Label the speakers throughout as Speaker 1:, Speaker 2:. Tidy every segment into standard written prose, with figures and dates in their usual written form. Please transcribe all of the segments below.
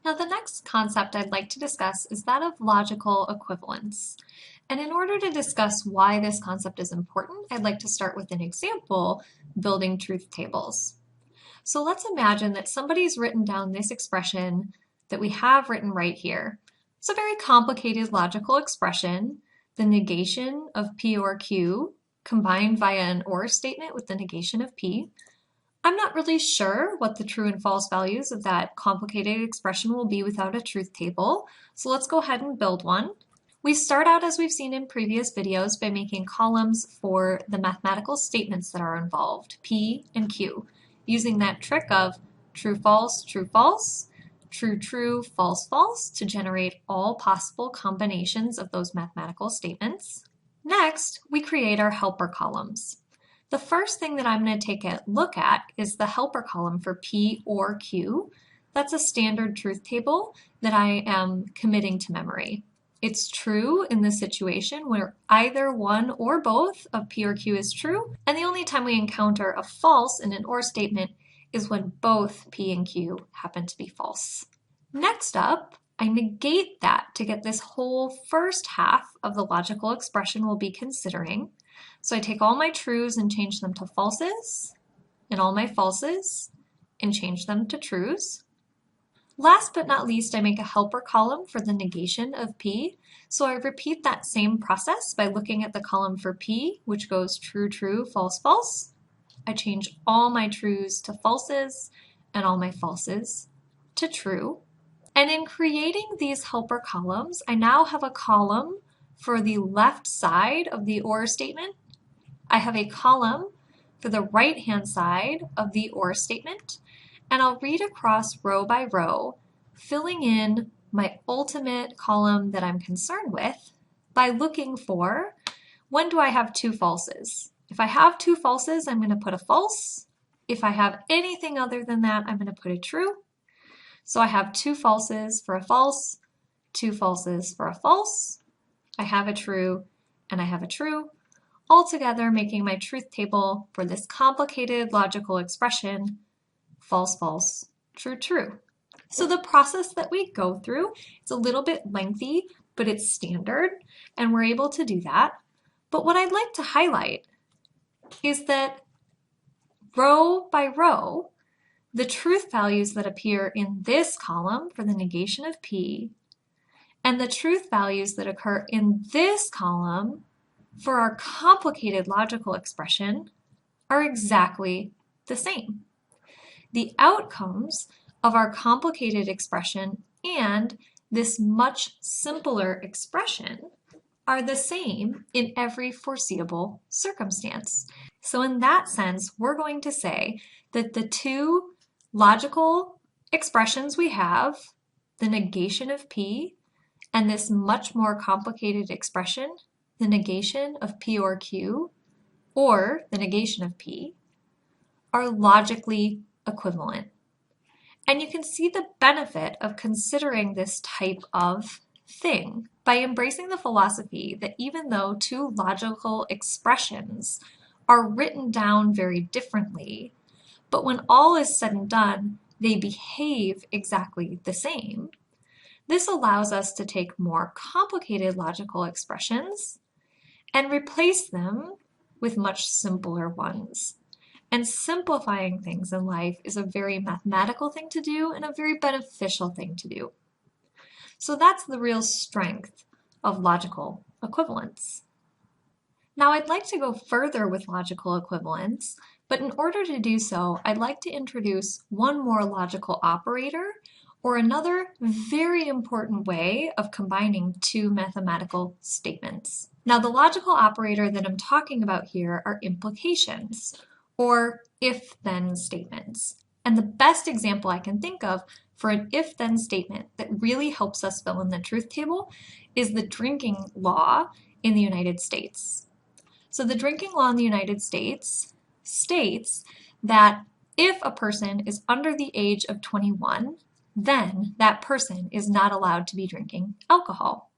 Speaker 1: Now, the next concept I'd like to discuss is that of logical equivalence. And in order to discuss why this concept is important, I'd like to start with an example, building truth tables. So let's imagine that somebody's written down this expression that we have written right here. It's a very complicated logical expression, the negation of P or Q, combined via an or statement with the negation of P. I'm not really sure what the true and false values of that complicated expression will be without a truth table, so let's go ahead and build one. We start out, as we've seen in previous videos, by making columns for the mathematical statements that are involved, P and Q, using that trick of true, false, true, false, false, to generate all possible combinations of those mathematical statements. Next, we create our helper columns. The first thing that I'm going to take a look at is the helper column for P or Q. That's a standard truth table that I am committing to memory. It's true in this situation where either one or both of P or Q is true, and the only time we encounter a false in an or statement is when both P and Q happen to be false. Next up, I negate that to get this whole first half of the logical expression we'll be considering. So I take all my trues and change them to falses, and all my falses and change them to trues. Last but not least, I make a helper column for the negation of P. So I repeat that same process by looking at the column for P, which goes true, true, false, false. I change all my trues to falses and all my falses to true. And in creating these helper columns, I now have a column for the left side of the or statement. I have a column for the right-hand side of the or statement, and I'll read across row by row, filling in my ultimate column that I'm concerned with by looking for when do I have two falses. If I have two falses, I'm going to put a false. If I have anything other than that, I'm going to put a true. So I have two falses for a false, two falses for a false. I have a true, and I have a true, all together making my truth table for this complicated logical expression, false, false, true, true. So the process that we go through, it's a little bit lengthy, but it's standard, and we're able to do that. But what I'd like to highlight is that row by row, the truth values that appear in this column for the negation of P and the truth values that occur in this column for our complicated logical expression are exactly the same. The outcomes of our complicated expression and this much simpler expression are the same in every foreseeable circumstance. So in that sense, we're going to say that the two logical expressions we have, the negation of P, and this much more complicated expression, the negation of P or Q, or the negation of P, are logically equivalent. And you can see the benefit of considering this type of thing by embracing the philosophy that even though two logical expressions are written down very differently, but when all is said and done, they behave exactly the same. This allows us to take more complicated logical expressions and replace them with much simpler ones. And simplifying things in life is a very mathematical thing to do and a very beneficial thing to do. So that's the real strength of logical equivalence. Now I'd like to go further with logical equivalence, but in order to do so, I'd like to introduce one more logical operator or another very important way of combining two mathematical statements. Now the logical operator that I'm talking about here are implications, or if-then statements. And the best example I can think of for an if-then statement that really helps us fill in the truth table is the drinking law in the United States. So the drinking law in the United States states that if a person is under the age of 21, then that person is not allowed to be drinking alcohol.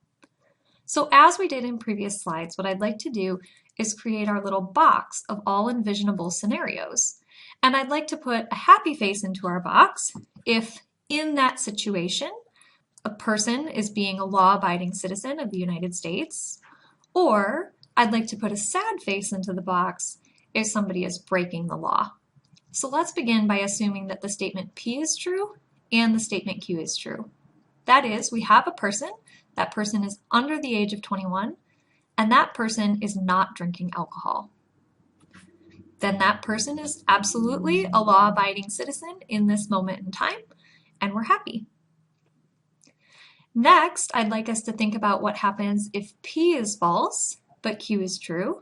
Speaker 1: So as we did in previous slides, what I'd like to do is create our little box of all envisionable scenarios. And I'd like to put a happy face into our box if in that situation, a person is being a law-abiding citizen of the United States, or I'd like to put a sad face into the box if somebody is breaking the law. So let's begin by assuming that the statement P is true and the statement Q is true. That is, we have a person, that person is under the age of 21, and that person is not drinking alcohol. Then that person is absolutely a law-abiding citizen in this moment in time, and we're happy. Next, I'd like us to think about what happens if P is false, but Q is true.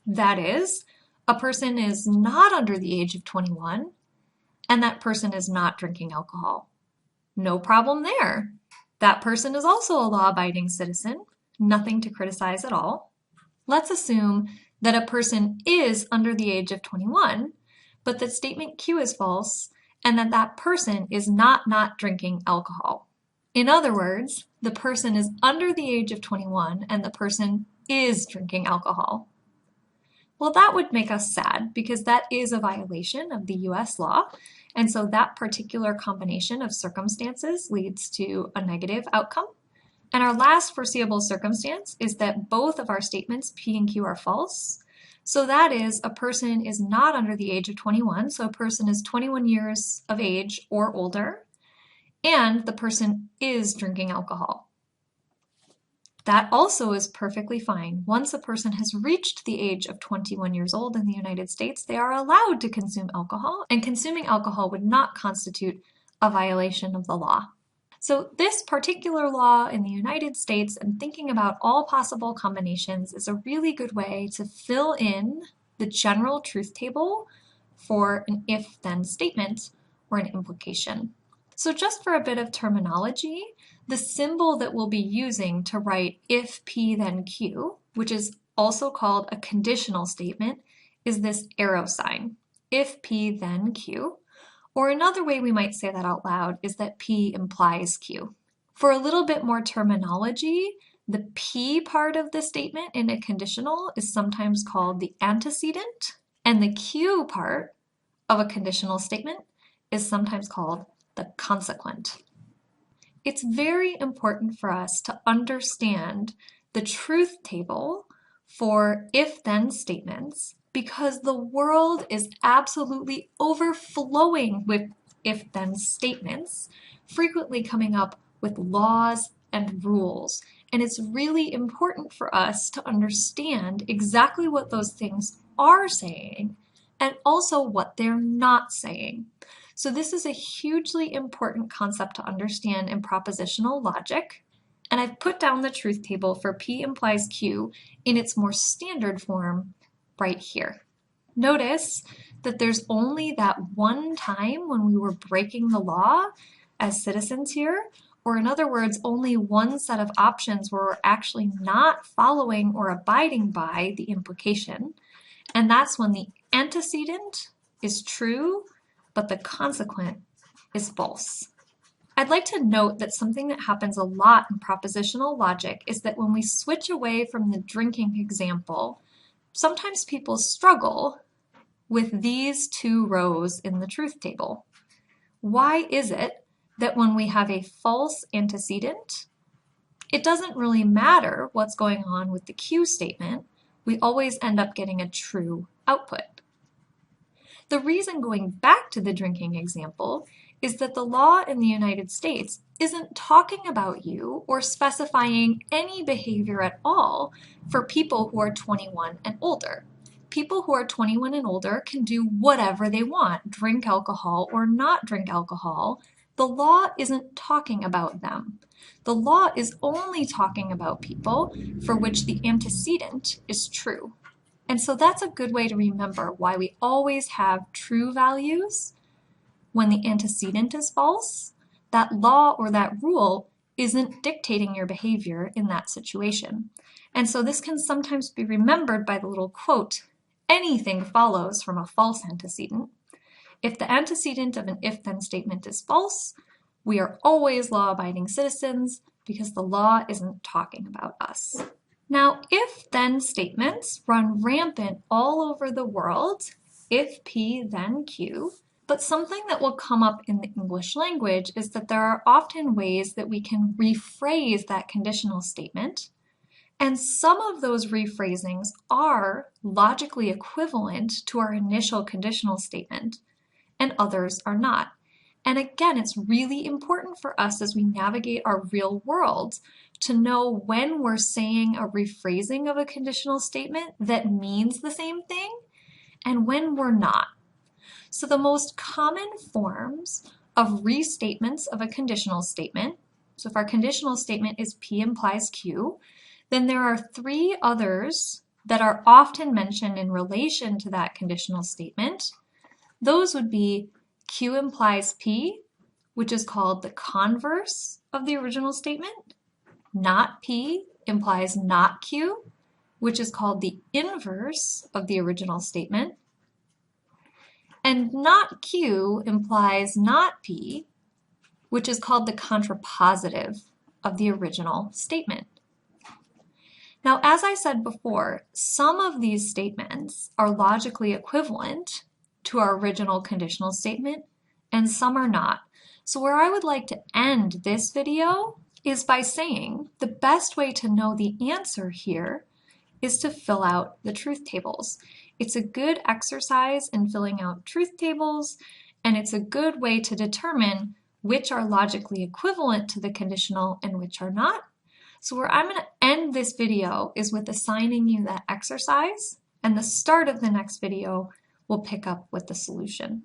Speaker 1: That is, a person is not under the age of 21, and that person is not drinking alcohol. No problem there. That person is also a law-abiding citizen, nothing to criticize at all. Let's assume that a person is under the age of 21, but that statement Q is false, and that that person is not drinking alcohol. In other words, the person is under the age of 21 and the person is drinking alcohol. Well, that would make us sad because that is a violation of the US law, and so that particular combination of circumstances leads to a negative outcome. And our last foreseeable circumstance is that both of our statements P and Q are false. So that is, a person is not under the age of 21, so a person is 21 years of age or older, and the person is drinking alcohol. That also is perfectly fine. Once a person has reached the age of 21 years old in the United States, they are allowed to consume alcohol, and consuming alcohol would not constitute a violation of the law. So this particular law in the United States and thinking about all possible combinations is a really good way to fill in the general truth table for an if-then statement or an implication. So just for a bit of terminology, the symbol that we'll be using to write if P then Q, which is also called a conditional statement, is this arrow sign, if P then Q. Or another way we might say that out loud is that P implies Q. For a little bit more terminology, the P part of the statement in a conditional is sometimes called the antecedent, and the Q part of a conditional statement is sometimes called the consequent. It's very important for us to understand the truth table for if-then statements because the world is absolutely overflowing with if-then statements, frequently coming up with laws and rules. And it's really important for us to understand exactly what those things are saying and also what they're not saying. So this is a hugely important concept to understand in propositional logic, and I've put down the truth table for P implies Q in its more standard form right here. Notice that there's only that one time when we were breaking the law as citizens here, or in other words, only one set of options where we're actually not following or abiding by the implication, and that's when the antecedent is true but the consequent is false. I'd like to note that something that happens a lot in propositional logic is that when we switch away from the drinking example, sometimes people struggle with these two rows in the truth table. Why is it that when we have a false antecedent, it doesn't really matter what's going on with the Q statement, we always end up getting a true output? The reason, going back to the drinking example, is that the law in the United States isn't talking about you or specifying any behavior at all for people who are 21 and older. People who are 21 and older can do whatever they want, drink alcohol or not drink alcohol. The law isn't talking about them. The law is only talking about people for which the antecedent is true. And so that's a good way to remember why we always have true values when the antecedent is false. That law or that rule isn't dictating your behavior in that situation. And so this can sometimes be remembered by the little quote, anything follows from a false antecedent. If the antecedent of an if-then statement is false, we are always law-abiding citizens because the law isn't talking about us. Now, if-then statements run rampant all over the world, if P then Q, But something that will come up in the English language is that there are often ways that we can rephrase that conditional statement, and some of those rephrasings are logically equivalent to our initial conditional statement, and others are not. And again, it's really important for us as we navigate our real world to know when we're saying a rephrasing of a conditional statement that means the same thing and when we're not. So the most common forms of restatements of a conditional statement, so if our conditional statement is P implies Q, then there are three others that are often mentioned in relation to that conditional statement. Those would be Q implies P, which is called the converse of the original statement. Not P implies not Q, which is called the inverse of the original statement. And not Q implies not P, which is called the contrapositive of the original statement. Now, as I said before, some of these statements are logically equivalent to our original conditional statement, and some are not. So where I would like to end this video is by saying the best way to know the answer here is to fill out the truth tables. It's a good exercise in filling out truth tables, and it's a good way to determine which are logically equivalent to the conditional and which are not. So where I'm going to end this video is with assigning you that exercise, and the start of the next video will pick up with the solution.